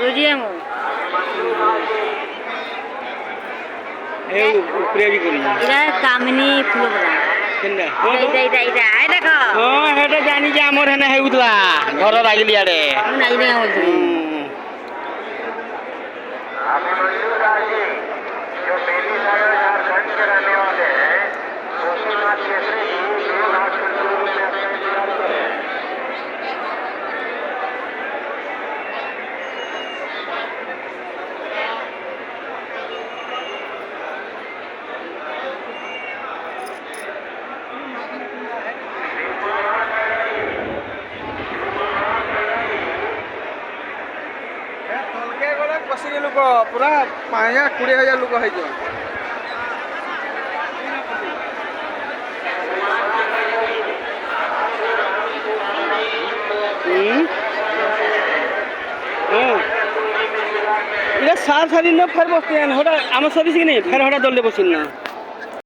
रोजिया मो ए ऊपरे भी करी इरा कामिनी फूल बला केनडा इरा आइ देखो हां हेटा जानी जे हमर हेने हेउतला घर लागली आडे नाइ रे बोलथि जो बेबी सागर झारखंड के रहने वाले हैं गोपीनाथ केसरी जी 2 लाख कंट्रोल में अपने इंतजार करें। बसिक लोक पूरा 20,000 लोक है इधर सार सारी न फेर बसते हैं हटा आम सर्विस की नहीं फेर हटा दल बसिन ना